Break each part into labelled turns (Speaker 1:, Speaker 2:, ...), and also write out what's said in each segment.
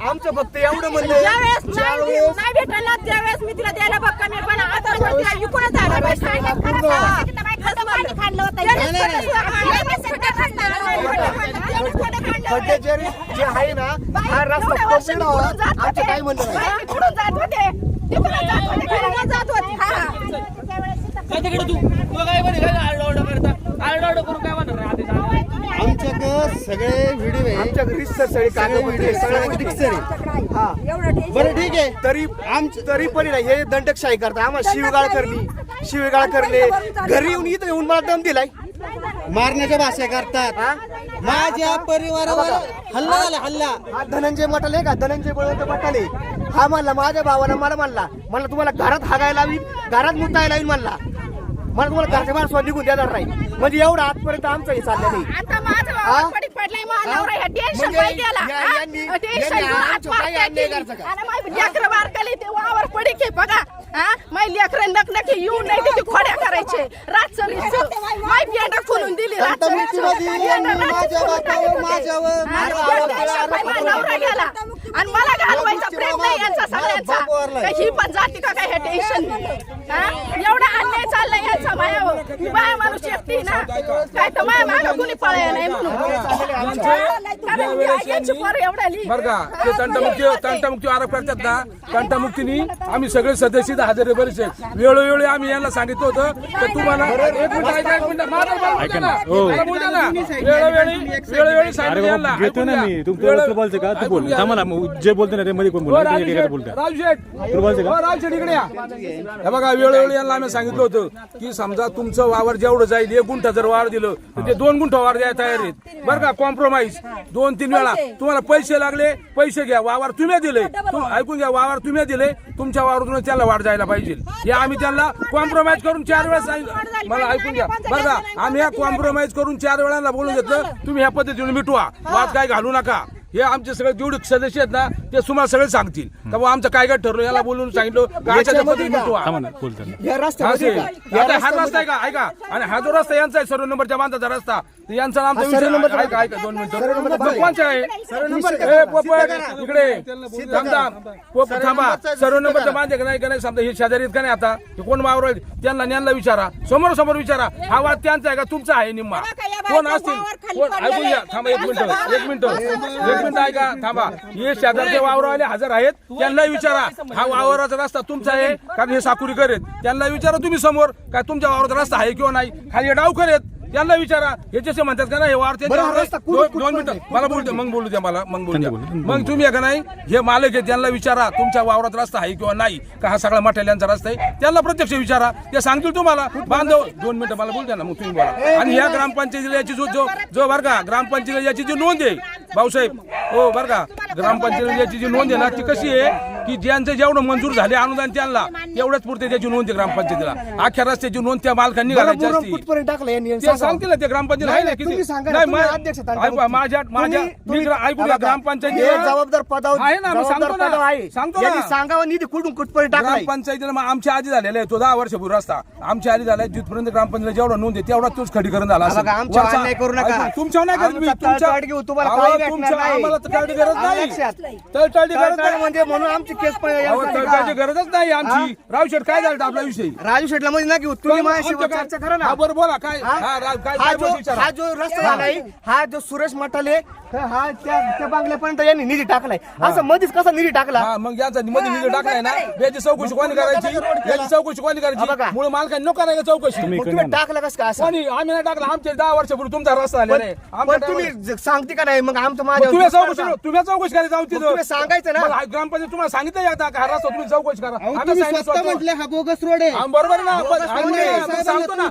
Speaker 1: आमचं फक्त एवढं म्हणणं
Speaker 2: ज्यावेळेस नाही भेटलं ना त्यावेळेस मी तिला द्यायला बघ कमी पण आता तिला इकूनच झालं
Speaker 1: खड्डे जे आहे ना हा रस्ता आमचं काय म्हणणं
Speaker 2: जात होते जात होते
Speaker 1: आमच्याकडे सगळे व्हिडिओ आहे आमच्या रिसर्च सगळे कागदपत्रे सगळ्यांना रिक्सर आहे हा बरं ठीक आहे तरी पण हे दंडकशाही करतात आम्हाला शिवीगाळ करणे घरी येऊन मला दम दिलाय मारण्याच्या भाषा करतात माझ्या परिवारावर हल्ला झाला हा धनंजय मटाले का धनंजय बळवंत मटाले हा म्हणला माझ्या भावाला मला म्हणला तुम्हाला घरात हागायला लावीन घरात मुतायला लावीन म्हणला तुम्हाला घरच्या बाहेर स्व निघून देणार नाही म्हणजे एवढं आजपर्यंत आमचं हे चाललं नाही
Speaker 2: येऊन नाही तिथे खोड्या करायचे खोलून दिली आणि मला घालवायचा प्रयत्न आहे यांचा सगळ्यांचा ही पण जाती का काय हे टेन्शन एवढा अन्याय चाललाय यांचा मायावर मी बाया माणूस एकटी ना काय तर माया मागं कुणी पळायला नाही म्हणून
Speaker 3: बरं का ते तंटामुक्ती आरोप करतात ना तंटामुक्तीनी आम्ही सगळे सदस्य हजर बरेच आहेत वेळोवेळी आम्ही यांना सांगितलं होतं तर तुम्हाला एक मिनिट ऐका ना वेळोवेळी सांगितलं यांना
Speaker 4: घेतो ना मी तुला बोलते का तू बोल थांबा ना जे बोलते ना ते मध्ये कोण बोलते
Speaker 3: रावशेठ इकडे या हे बघा वेळोवेळी यांना आम्ही सांगितलं होतं की समजा तुमचं वावर जेवढं जाईल 1 गुंठा जर वावर दिलं तर ते 2 गुंठा वावर द्यायला तयार आहेत बरं का कॉम्प्रोमाइज 2-3 वेळा तुम्हाला पैसे लागले पैसे घ्या वावर तुम्ही दिले ऐकून घ्या वावर तुम्ही दिले तुमच्या वावरातून त्याला वाढ जायला पाहिजे हे आम्ही त्यांना कॉम्प्रोमाइज करून 4 वेळा सांगितलं मला ऐकून घ्या बरं का आम्ही या कॉम्प्रोमाइज करून 4 वेळांना बोलून घेतलं तुम्ही ह्या पद्धतीने मिटवा वाद काय घालू नका हे आमचे सगळे जेवढे सदस्य आहेत ना ते तुम्हाला सगळे सांगतील तर आमचं काय काय ठरलं याला बोलून सांगितलं हा रस्ता आहे का ऐका आणि हा जो रस्ता यांचा आहे सर्व नंबरच्या बांधाचा रस्ता यांचा नाम ऐका 2 मिनिटं कोणचा आहे इकडे थांबा सर्व नंबरचा बांधे का नाही समजा हे शेजारी का नाही आता हे कोण वावर त्यांना विचारा समोर विचारा हा वाद त्यांचा आहे का तुमचा आहे निम्मा कोण असतील कोण ऐकून घ्या थांबा 1 मिनिट ऐका थांबा हे शेजारचे वावरवाले हजर आहेत त्यांना विचारा हा वावराचा रस्ता तुमचा आहे कारण हे साकुरी करेत त्यांना विचारा तुम्ही समोर काय तुमच्या वावराचा रस्ता आहे किंवा नाही खाली डाव करेत त्यांना विचारा हे जसे म्हणतात का ना हे वाढते 2 मिनिटं मला बोलते मग बोलू द्या मला मग तुम्ही का नाही हे मालक आहे त्यांना विचारा तुमच्या वावरात रस्ता आहे किंवा नाही का हा सगळा मठाल्यांचा रस्ता आहे त्यांना प्रत्यक्ष विचारा ते सांगतील तुम्हाला बांधव 2 मिनिटं मला बोलू द्या ना मग तुम्ही बोला आणि ह्या ग्रामपंचायतीला याची जो बरं का ग्रामपंचायतीला याची जी नोंद आहे भाऊसाहेब हो बरं का ग्रामपंचायतीला याची जी नोंद आहे ना ती कशी आहे की ज्यांचं जेवढं मंजूर झाले अनुदान त्यांना तेवढ्याच पुरते त्याची नोंद आहे ग्रामपंचायतीला अख्ख्या रस्त्याची नोंद त्या मालकांनी घालायची असते सांगतील ते ग्रामपंचायत आहे ना किती माझ्या ग्रामपंचायती
Speaker 1: जबाबदार पदावर
Speaker 3: आहे ना सांगतो
Speaker 1: सांगावा निधी कुठून कुठपर्यंत टाकला
Speaker 3: ग्रामपंचायतीला आमच्या आधी झालेला आहे तो 10 वर्षापूर्वी रस्ता आमच्या आधी झालाय जिथपर्यंत ग्रामपंचायत जेवढा नोंद आहे तेवढा तोच खडीकरण झाला
Speaker 1: करू नका
Speaker 3: तुमच्यावर नाही आम्हाला तळटी गरज नाही तळटी गरज नाही
Speaker 1: म्हणजे म्हणून आमची केस
Speaker 3: तळटाची गरजच नाही आमची रावशेठ काय झालं आपला विषय
Speaker 1: राजू शेटला मध्ये ना घेऊ तुम्ही माझ्याशी चर्चा करा ना
Speaker 3: बरं बोला काय
Speaker 1: हा जो रस्ता झालाय हा जो सुरेश मठाले हा त्या बांगल्यापर्यंत यांनी निधी टाकलाय असं मध्येच कसा निधी टाकला
Speaker 3: मग यांचा मध्ये निधी टाकलाय ना याची चौकशी कोणी करायची याची चौकशी कोणी करायची मूळ मालकांनी नको करायला चौकशी
Speaker 1: तुम्ही टाकला कसं काय
Speaker 3: कोणी आम्ही नाही टाकला आमच्या 10 वर्षापूर्वी तुमचा रस्ता झालेला आहे
Speaker 1: तुम्ही सांगते का नाही मग आमचं माझ्या
Speaker 3: तुम्ही चौकशी करायला जाऊ तिथं
Speaker 1: सांगायचं ना
Speaker 3: ग्रामपंचायत तुम्हाला सांगितलं आता हा रस्ता तुम्ही चौकशी करा
Speaker 1: म्हटले हा बोगस रोड आहे
Speaker 3: बरोबर ना सांगतो ना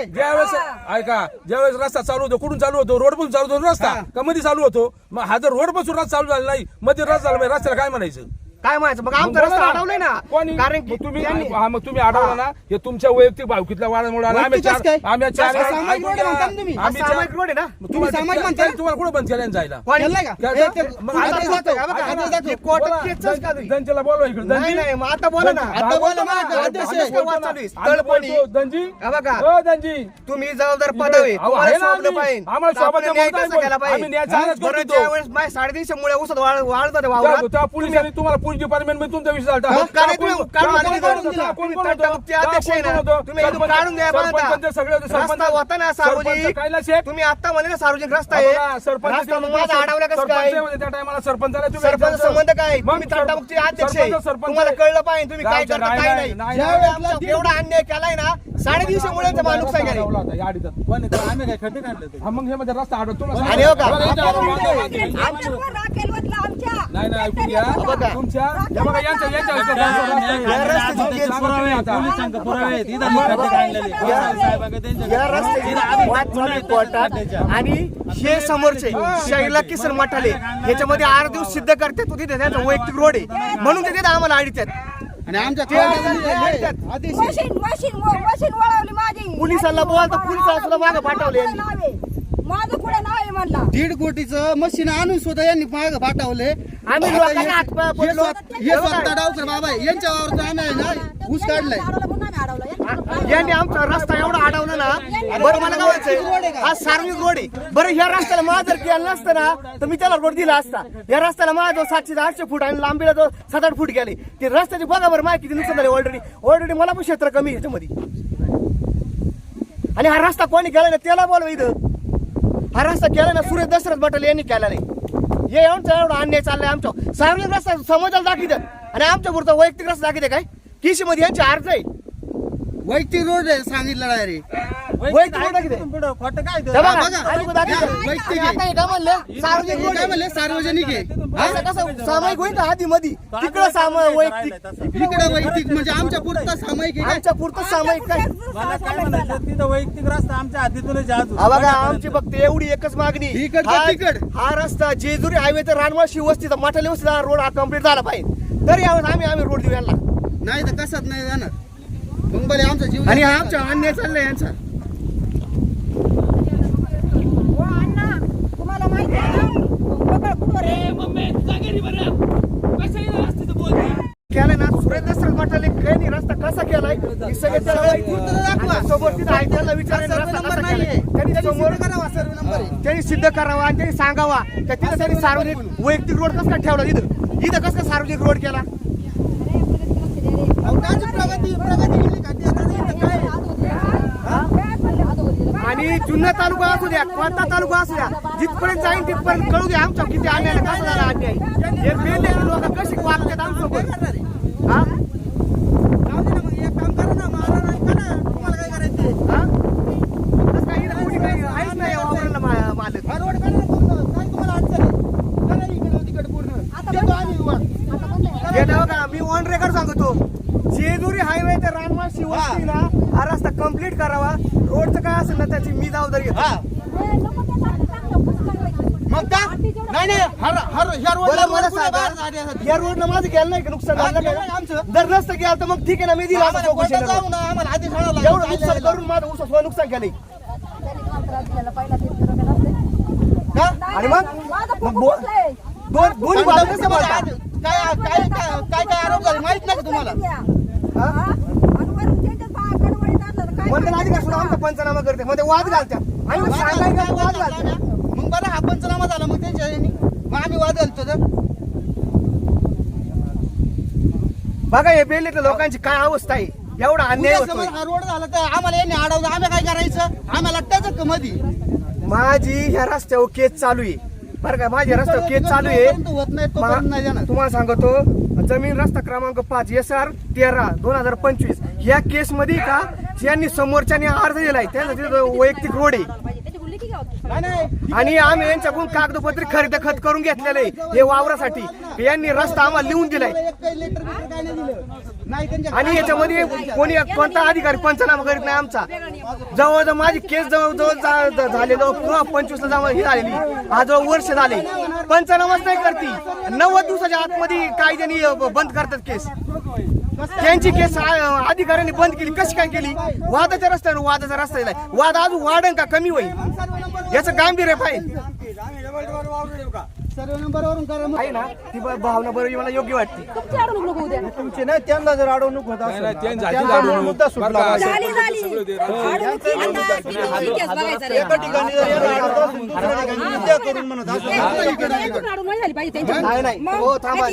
Speaker 3: ज्यावेळेस ऐका ज्यावेळेस रस्ता चालू होतो कुठून चालू होतो रोड पासून चालू होतो रस्ता का मध्ये चालू होतो मग हा जर रोड पासून रस्ता चालू झाला नाही मध्ये रस्ता झाला रस्त्याला काय म्हणायचं
Speaker 1: काय म्हणायचं मग आमचा रस्ता अडवलाय ना
Speaker 3: कोणी
Speaker 1: कारण की
Speaker 3: मग तुम्ही
Speaker 1: त्यांनी-
Speaker 3: हा, मग तुम्ही अडवला ना हे तुमच्या वैयक्तिक भावकीतल्या वादामुळे आला. आम्ही
Speaker 1: वैयक्तिकच काय?
Speaker 3: आम्ही चार
Speaker 1: हा सामाजिक रोड आहे म्हणता ना तुम्ही. हा
Speaker 3: आम्ही
Speaker 1: सामाजिक रोड आहे ना
Speaker 3: तुम्ही
Speaker 1: सामाजिक म्हणताय ना?
Speaker 3: तुम्हाला कुठं बंद केलं जायला
Speaker 1: कोणी?
Speaker 3: काय
Speaker 1: हे ते-
Speaker 3: मग
Speaker 1: आता
Speaker 3: आता
Speaker 1: जातो,
Speaker 3: जातो.
Speaker 1: हा बघा,
Speaker 3: आता
Speaker 1: आता
Speaker 3: जातो.
Speaker 1: हे कोर्टात
Speaker 3: बोला,
Speaker 1: केसच का तुम्ही?
Speaker 3: दंजेला बोलवा इकडे
Speaker 1: नाही नाही मग आता बोला ना आता बोला ना अध्यक्ष आहे. तळपणी
Speaker 3: दंजी
Speaker 1: हा बघा
Speaker 3: हो दंजी
Speaker 1: तुम्ही जबाबदार पदाव आहे
Speaker 3: अहो,
Speaker 1: तुम्हाला
Speaker 3: आहे ना
Speaker 1: शोधलं
Speaker 3: आम्ही.
Speaker 1: पाहिजे
Speaker 3: आम्हाला
Speaker 1: तर आपण
Speaker 3: शोभाच्या
Speaker 1: न्याय
Speaker 3: मुद्दा
Speaker 1: कसा केला
Speaker 3: आहे. आम्ही न्यायाचा आवाज
Speaker 1: बरं
Speaker 3: करतो.
Speaker 1: ज्यावेळेस माझ्या 350 मुळे उसत वाळत होते वावरात
Speaker 3: त्या पोलिसांनी तुम्हाला पोलीस डिपार्टमेंट मध्ये तुमचा विषय झाला.
Speaker 1: मग काय तुम्ही काढून
Speaker 3: कोण
Speaker 1: आले
Speaker 3: होतं?
Speaker 1: काढून दिला.
Speaker 3: कोण
Speaker 1: तुम्ही
Speaker 3: होतं?
Speaker 1: तंटामुक्ती अध्यक्ष आहे ना.
Speaker 3: कोण होतं?
Speaker 1: तुम्ही एकदम काढून द्या बघा आता.
Speaker 3: सरपंच सगळे होते. सरपंच
Speaker 1: रस्ता होता ना सार्वजनिक
Speaker 3: सरपंच कायला शेख?
Speaker 1: तुम्ही आता म्हणे ना सार्वजनिक रस्ता
Speaker 3: बघा,
Speaker 1: आहे
Speaker 3: सरपंच
Speaker 1: रस्ता मग माझा अडवला कसं काय
Speaker 3: त्या टायमाला सरपंचाला तुम्ही
Speaker 1: सरपंच
Speaker 3: विचारलं.
Speaker 1: संबंध काय
Speaker 3: मग
Speaker 1: तुम्ही तंटामुक्ती अध्यक्ष आहे
Speaker 3: सरपंच-
Speaker 1: तुम्हाला कळलं पाहिजे तुम्ही काय
Speaker 3: गावच्या-
Speaker 1: करता काय नाही ज्यावेळेस आमचा एवढा अन्याय केलाय ना 350 मुळे माणूस काय केले
Speaker 4: आम्ही काय खड्डे काढले ते?
Speaker 3: हा, मग हे मध्ये रस्ता अडवतो ना.
Speaker 1: आणि हो का?
Speaker 3: बघा, इथं आपण वांगे- वांगे-
Speaker 2: आमच्यावर राखेल वतलं आमच्या.
Speaker 3: नाही नाही ऐकून घ्या
Speaker 1: बघा.
Speaker 3: तुमच्या हे बघा यांच्या
Speaker 1: या रस्त्याची केस
Speaker 3: पुरावे आता.
Speaker 4: पोलिसांक पुरावे आहेत. इथं आम्ही खड्डे काढलेले. साहेबांकडे त्यांच्या-
Speaker 1: या रस्त्याची वाद चालू आहे कोर्टात आणि हे समोरचे शैला किसन मठाले ह्याच्यामध्ये 8 दिवस सिद्ध करतात तो तिथे त्यांचा वैयक्तिक रोड आहे म्हणून ते तिथे आम्हाला अडीतात
Speaker 4: आणि आमच्या
Speaker 1: ते अडीतात.
Speaker 2: मशीन वळवली माझी.
Speaker 1: पोलिसांना बोला तर पोलिसांना सुद्धा मागं पाठवले यांनी.
Speaker 2: नाव आहे. माझं पुढे नाव आहे म्हणला.
Speaker 5: 1.5 कोटीचं मशीन आणून सुद्धा यांनी माग पाठवले
Speaker 1: आम्ही लोकांना हातपाय पडलो.
Speaker 5: हे स्वतः डावकर बाबा आहे. यांच्या वावरात आम्ही आहे ना ऊस काढलाय
Speaker 2: अडवलं म्हणून आम्ही अडवलं.
Speaker 1: यांनी आमचा रस्ता एवढा अडवला ना बरं मला काय व्हायचंय हा सार्वजनिक रोड आहे बरं ह्या रस्त्याला माझा जर केला नसतं ना तर मी त्याला रोड दिला असता या रस्त्याला माझा जो 700 ते 800 फूट आणि लांबीला जो 7-8 फूट गेले ते रस्त्याची बघा बरं माहिती किती नुकसान झाले ऑलरेडी मला पण क्षेत्र कमी आहे ह्याच्यामध्ये आणि हा रस्ता कोणी केला ना त्याला बोलवा इथं हा रस्ता केला ना सुरेश दशरथ बटल यांनी केला नाही हे एवढा अन्याय चाललाय आमच्या सार्वजनिक रस्ता समाजाला दाखवितात आणि आमच्या पुरता वैयक्तिक रस्ता दाखवते काय किशी मध्ये यांचे अर्ज आहे
Speaker 5: वैयक्तिक रोड आहे सांगितलं डायरेक्ट
Speaker 1: वैयक्तिक रोड दाखवते
Speaker 4: पुढं खोटं काय ते?
Speaker 1: हे बघा,
Speaker 5: बघा.
Speaker 1: आधी दाखवते.
Speaker 5: वैयक्तिक
Speaker 1: आता हे काय म्हणलं सार्वजनिक रोड
Speaker 5: काय
Speaker 1: आहे.
Speaker 5: म्हणले सार्वजनिक आहे
Speaker 1: असं कसं सामायिक होईल आधी मध्ये तिकडं वैयक्तिक
Speaker 5: इकडे वैयक्तिक म्हणजे आमच्या पुरता सामायिक आहे काय?
Speaker 1: आमच्या पुरतं सामायिक काय
Speaker 4: मला काय म्हणायचं तिथं वैयक्तिक रस्ता आमच्या हातीतूनच आहे अजून.
Speaker 1: हा बघा आमची फक्त एवढी एकच मागणी
Speaker 5: इकड का तिकड?
Speaker 1: हा रस्ता जेजुरी हायवे तर रानवाड शिवस्तीचा मठाली वस्तीचा रोड हा कम्प्लीट झाला पाहिजे तर यावेळेस आम्ही रोड देऊ यांना
Speaker 5: नाही तर कसाच नाही जाणार मुंबई आमचा जीव
Speaker 1: आणि हा आमचा अन्याय चाललाय यांचा
Speaker 2: हो अण्णा, तुम्हाला माहिती आहे ना? बघा कुठवर आहे.
Speaker 1: केलाय ना सुरेश दसरथ मठाले काही रस्ता कसा केलाय हे सगळे त्याला समोर तिथं आहे त्याला विचारायला रस्ता कसा केलाय त्यांनी समोर त्यांनी सिद्ध करावा आणि त्यांनी सांगावा तर तिथं त्यांनी सार्वजनिक वैयक्तिक रोड कसा काय ठेवला इथं कसं काय सार्वजनिक रोड केला आणि जुन्नर तालुका असू द्या कोणता तालुका असू द्या जिथपर्यंत जाईल तिथपर्यंत कळू द्या आमच्या किती अन्याय कसा झाला अन्याय हे बेले लोक कशी वागतात आमच्यासोबत हा हा? कसं काय इथं कोणी काही आहेच नाही या वावराला मालक हे बघा मी ऑन रेकॉर्ड सांगतो जेजुरी हायवे ते रानवा शिवस्ती ना हा रस्ता कम्प्लीट करावा रोडचं काय असेल ना त्याची मी जबाबदारी घेतो
Speaker 5: मग का नाही नाही ह्या
Speaker 1: बरं मला सांगा या रोडनं माझं केलं नाही का नुकसान झालं नाही आमचं जर नसतं केलं तर मग ठीक आहे ना मी दिला असं चौकशीला. एवढं नुकसान करून माझं ऊसाचं नुकसान केलंय का आणि मग दोन्ही बाजू कसं बोलतात
Speaker 5: काय आरोप झाले माहित नाही का तुम्हाला
Speaker 1: मंडळ अधिकारी सुद्धा आमचा पंचनामा करते मध्ये वाद घालतात आणि सांगायला वाद घालतात
Speaker 5: मग बरं हा पंचनामा झाला मग त्यांच्या ह्यानी. मग आम्ही वाद घालतो तर
Speaker 1: बघा हे बेल्लीतल्या लोकांची काय अवस्था आहे एवढा अन्याय
Speaker 5: उद्या समज
Speaker 1: होतोय
Speaker 5: हा रोड झाला तर आम्हाला यांनी अडवलं आम्ही काय करायचं आम्हाला टचक मध्ये
Speaker 1: माझी ह्या रस्त्यावर केस चालू आहे बरं का माझ्या रस्त्यावर केस चालू
Speaker 5: होत नाही तोपर्यंत नाही जाणार.
Speaker 1: तुम्हाला सांगतो जमीन रस्ता क्रमांक 5 SR 13/2025 या केस मध्ये का ज्यांनी समोरच्यानी अर्ज दिलाय त्यांचा वैयक्तिक रोड आहे आणि आम्ही यांच्याकडून कागदपत्र खरेदी खत करून घेतलेलं आहे हे वावरासाठी यांनी रस्ता आम्हाला लिहून दिलाय
Speaker 5: एक काही लेटर काय नाही दिलं
Speaker 1: आणि याच्यामध्ये कोणी कोणता अधिकारी पंचनामा करीत नाही आमचा. जवळजवळ माझी केस जवळजवळ झाले जवळ 25 ला हे झालेली, आज वर्ष झाले पंचनामाच नाही करती. 90 दिवसाच्या आतमध्ये कायद्याने बंद करतात केस. त्यांची केस अधिकाऱ्यांनी बंद केली. कशी काय केली? वादाच्या रस्त्यावर वादाचा रस्ता दिलाय. वाद अजून वाढेल का कमी होईल? याचं गांभीर्य पाहिजे
Speaker 5: सर्व नंबरवरून करा मग.
Speaker 1: आहे ना ती भावना बरोबर मला योग्य वाटते.
Speaker 5: तुमचे नाही त्यांना जर अडवणूक होत असेल त्यांचा मुद्दा सुटला एका ठिकाणी जर याला अडवत असेल, दुसऱ्या ठिकाणी विद्या करून म्हणत असेल.
Speaker 1: नाही नाही हो थांबा.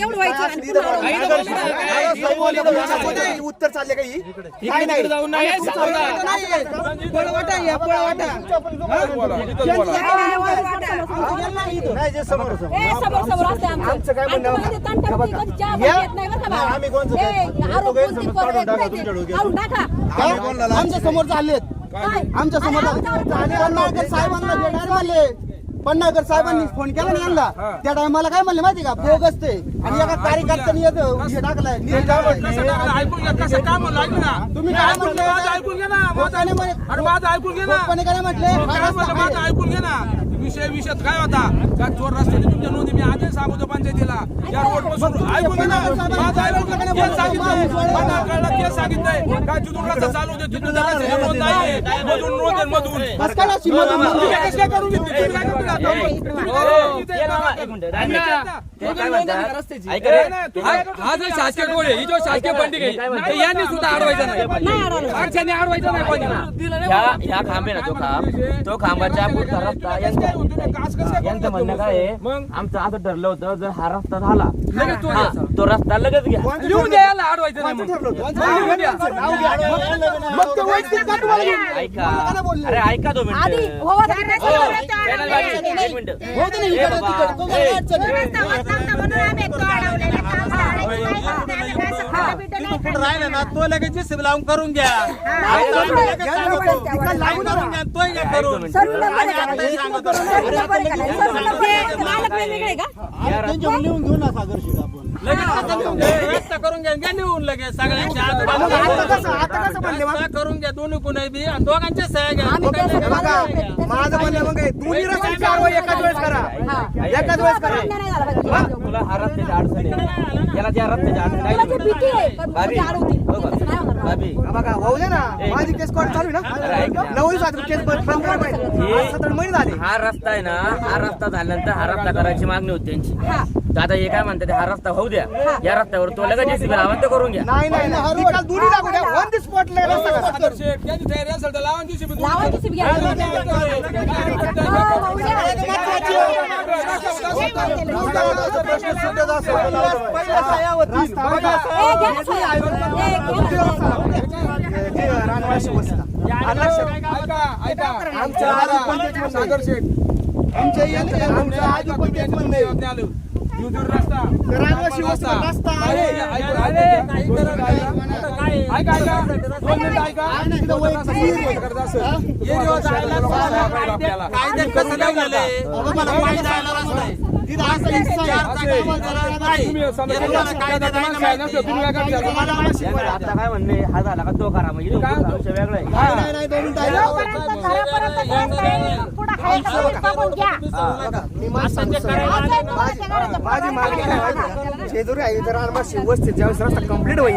Speaker 1: उत्तर चालले काही नाही नाही नाही जे समोर आमचं काय म्हणणं आम्ही कोणचं आमच्या समोर चाललेत आमच्या समोर पन्नाळकर साहेबांना भेटायला म्हणले. पन्नाळकर साहेबांनी फोन केला ना यांना त्या टायमाला काय म्हणले माहिती का? बोगस ते आणि एका कार्यकर्त्याने हे टाकलाय. तुम्ही काय म्हटले?
Speaker 3: ऐकून घे ना, माझं ऐकून घे ना,
Speaker 5: काय म्हटले?
Speaker 3: माझं ऐकून घे ना. विषयात काय होता का? चोर रस्त्याने तुमच्या नोंदी मी आधीच सांगतो पंचायतीला. या रोड पासून ऐकून घे ना, माझं ऐकून घे. तेच सांगितलंय पन्नाळकरला, तेच सांगितलंय काय जिथून रस्ता चालू होते तिथून जायचं नोंद आहे. मधून नोंद आहे मधून काय करून घेतली? तुम्ही काय करता?
Speaker 6: हा जो शासकीय रोड आहे, ही जो शासकीय फंडिंग आहे, यांनी सुद्धा अडवायचं नाही, माणसांनी अडवायचं नाही कोणी.
Speaker 7: ह्या खांब आहे ना, तो खांबाच्या पुढचा रस्ता यांचं म्हणणं काय आहे, आमचं असं ठरलं होतं जर हा रस्ता झाला तो रस्ता लगेच घ्या,
Speaker 6: लिहून द्यायला अडवायचं नाही म्हणून.
Speaker 7: ऐका, अरे ऐका 2 मिनिटं.
Speaker 6: राहिला ना तो लगेच जेसीबी लावून करून घ्या.
Speaker 5: लिहून घेऊ ना सागर शिव आपण
Speaker 6: रस्ता करून घ्या निवून लगेच सगळ्यांच्या करून घ्या. दोन्ही कुणी बी आणि दोघांच्या सह्या घ्या.
Speaker 1: माझं म्हणणं मग दोन्ही रस्त्याची कारवाई एकाच वेळेस करा. एकाच वेळेस करा.
Speaker 7: तुला हा रस्त्याची अडचण आहे, याला त्या रस्त्याची अडचण आहे.
Speaker 1: बघा होऊ दे ना, माझी केस कोर्ट चालू आहे ना. 9 दिवसात केस बंद करा पाहिजे. 17 महिने झाले.
Speaker 7: हा रस्ता आहे ना, हा रस्ता झाल्यानंतर हा रस्ता करायची मागणी होती त्यांची. तर आता हे काय म्हणतात, हा रस्ता होऊ द्या, या रस्त्यावर तो लगेच जेसीबी लावा ते करून घ्या.
Speaker 1: नाही नाही निकाल दोन्ही लागू द्या. ऑन दी स्पॉट रस्ता करा.
Speaker 3: त्यांची तयारी असेल तर लावून जेसीबी सागर शेठ
Speaker 1: आमच्या आधी पण तेच म्हणणं आहे.
Speaker 3: रस्ता
Speaker 1: रानवाशी वस्ती रस्ता आहे.
Speaker 7: आता काय म्हणणे, हा झाला का तो करा, म्हणजे वेगळं आहे.
Speaker 1: माझी मागणी काय माहिती, शेजारी आहे तर रानवाशी वस्ती ज्यावेळेस रस्ता कम्प्लीट होईल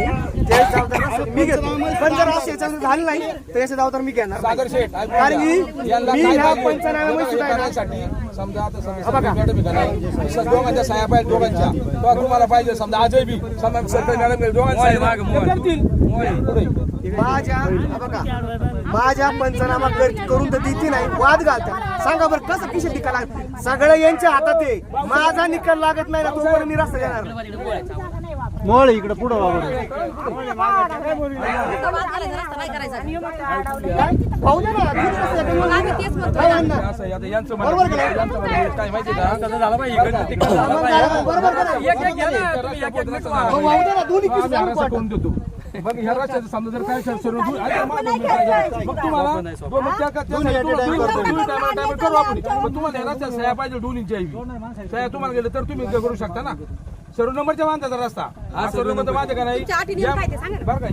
Speaker 1: त्यावेळेस जबाबदार मी घेतो. पण जर असं याच्यावर झालं नाही तर याची जबाबदार मी घेणार.
Speaker 3: सागर शेठ
Speaker 1: कारण की मी ह्या पंचनाम्यामध्ये सुद्धा आहे ना.
Speaker 3: समजा आता दोघांच्या साया पाहिजे, दोघांच्या तेव्हा तुम्हाला पाहिजे. समजा आजही बी समजा सरकारी मॅडम दोघांच्या
Speaker 1: माझ्या पंचनामा करून तर देते नाही, वाद घालतात. सांगा बरं कसं किशे निकाल लागत? सगळं यांच्या हातात आहे. माझा निकाल लागत नाही ना, तो मी रस्ता देणार.
Speaker 5: मोळ इकडे पुढं
Speaker 1: पाहू दे ना,
Speaker 3: यांचं
Speaker 1: बरोबर का?
Speaker 3: काय माहिती का झाला पाहिजे करून देतो. मग ह्या रस्त्याचं समजा जर काय मग तुम्हाला करू आपण. तुम्हाला ह्या रस्त्यात सह्या पाहिजे दोन्हींची सह्या तुम्हाला गेलं तर तुम्ही करू शकता ना. सर्व नंबरच्या बांधायचा रस्ता हा सर्व नंबरचा बांधे का नाही
Speaker 2: तुमच्या अटी नियम काय ते सांगा ना.
Speaker 3: बरं का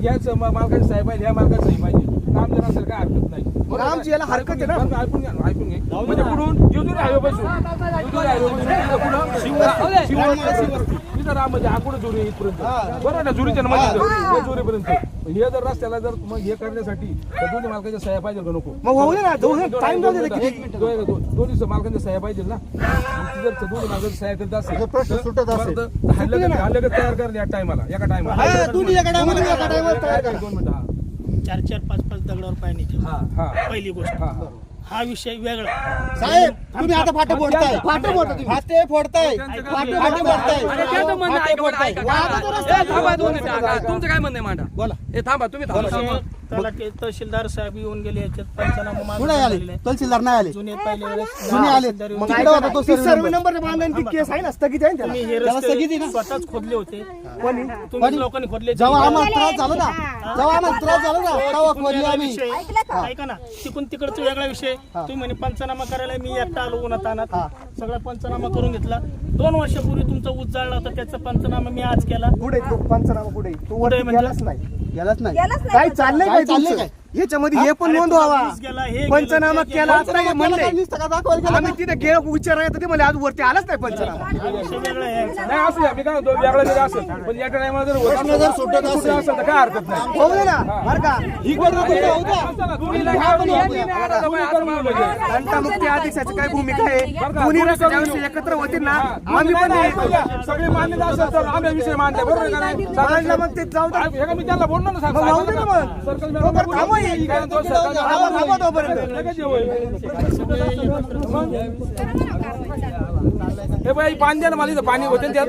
Speaker 3: ह्याच मालकाची साहेब पाहिजे ह्या मालकाची सही पाहिजे काम जर असेल काय हरकत नाही
Speaker 1: मग आमची याला हरकत आहे ना.
Speaker 3: बरं का, ऐकून घ्या म्हणजे पुढून जेजुरी हायवे पासून तिथं राम म्हणजे आकुड जुरी इथपर्यंत बरोबर ना जुरीच्या मध्ये जुरीपर्यंत हे जर रस्त्याला जर मग हे करण्यासाठी तर दोन्ही मालकाच्या सह्या पाहिजे का नको
Speaker 1: मग होऊ दे ना टाइम जाऊ दे ना किती.
Speaker 3: दोन्ही मालकांच्या सह्या पाहिजे ना जर दोन्ही मालकाच्या सह्या करीत असेल
Speaker 5: प्रश्न सुटत असेल
Speaker 3: लगेच तयार करणे या टायमाला एका टायमाला
Speaker 1: हा, तुम्ही एका टायमाला मी एका टायमाला तयार करा.
Speaker 3: 2 मिनिटं
Speaker 8: 4-4, 5-5 दगडावर पाय नाही ठेवत.
Speaker 3: हा
Speaker 8: पहिली गोष्ट
Speaker 3: हा
Speaker 8: हा विषय वेगळा.
Speaker 1: साहेब तुम्ही आता फाटे फोडताय फाटे फोडताय फोडताय फाटे फोडताय
Speaker 6: अरे त्याचं म्हणणं ऐका, बरं, ऐका.
Speaker 1: वादाचा रस्ता
Speaker 6: ए, थांबा 2 मिनिटं. तुमचं काय म्हणणं आहे मांडा
Speaker 1: बोला.
Speaker 6: ए थांबा तुम्ही थांबा
Speaker 8: तलाठी तहसीलदार साहेब येऊन गेले याच्यात पंचनामा मागून
Speaker 1: कुठे आले
Speaker 8: झालेला आहे.
Speaker 1: तहसीलदार नाही आले
Speaker 8: जुने पहिले वेळेस
Speaker 1: जुने आले
Speaker 8: तहसीलदार येऊन
Speaker 1: मग
Speaker 8: गेले.
Speaker 1: तिकडे होता तो सर्वे नंबर बांधला केस आहे ना स्थगित आहे ना
Speaker 8: तुम्ही
Speaker 1: त्याला.
Speaker 8: हे
Speaker 1: त्याला स्थगित आहे
Speaker 8: रस्ते
Speaker 1: ना.
Speaker 8: स्वतःच खोदले होते
Speaker 1: कोणी?
Speaker 8: तुम्ही लोकांनी खोदले.
Speaker 1: जेव्हा आम्हाला त्रास झाला ना तेव्हा आम्हाला त्रास झाला ना तेव्हा खोदली आम्ही.
Speaker 8: ऐका ना तिकून तिकडचा वेगळा विषय. तुम्ही म्हणे पंचनामा करायला मी एकटा आलो उन्हात आणत सगळा पंचनामा करून घेतला. 2 वर्षापूर्वी तुमचा ऊस जाळला होता त्याचा पंचनामा मी आज केला.
Speaker 1: पुढे तो पंचनामा पुढे तो वरती
Speaker 8: म्हणजे?
Speaker 1: गेलाच नाही काय चाललंय काय तुमचं? याच्यामध्ये हे पण नोंद व्हावा
Speaker 8: ऊस गेला, हे गेलं,
Speaker 1: पंचनामा
Speaker 8: ते
Speaker 1: केला
Speaker 8: गेलं.
Speaker 1: आता म्हणले आम्ही तिथे गेलो विचारायला ते मला आज वरती आलाच नाही पंचनामा.
Speaker 8: विषय वेगळा आहे.
Speaker 3: नाही असं मी काय म्हणतो वेगळा जरी असेल पण या टायमाला जर सुटत असेल तर काय हरकत नाही
Speaker 1: होऊ दे ना बरं का ही गोष्ट होऊ द्या. घंटामुक्ती अध्यक्षाची काय भूमिका आहे दोन्ही रस्त्यावर एकत्र होतील ना आम्ही पण
Speaker 3: सगळे मान्यता असेल तर आम्ही विषय मांडले बरोबर आहे का नाही?
Speaker 1: मांडला मग ते जाऊ दे.
Speaker 3: हे का मी त्यांना बोललो ना
Speaker 1: मग होऊ दे ना मग.
Speaker 3: सर्कल
Speaker 1: तोपर्यंत थांबा ही. थांबा तोपर्यंत.
Speaker 3: हे बाई पाणी द्या ना मला इथं पाणी होते ना त्यात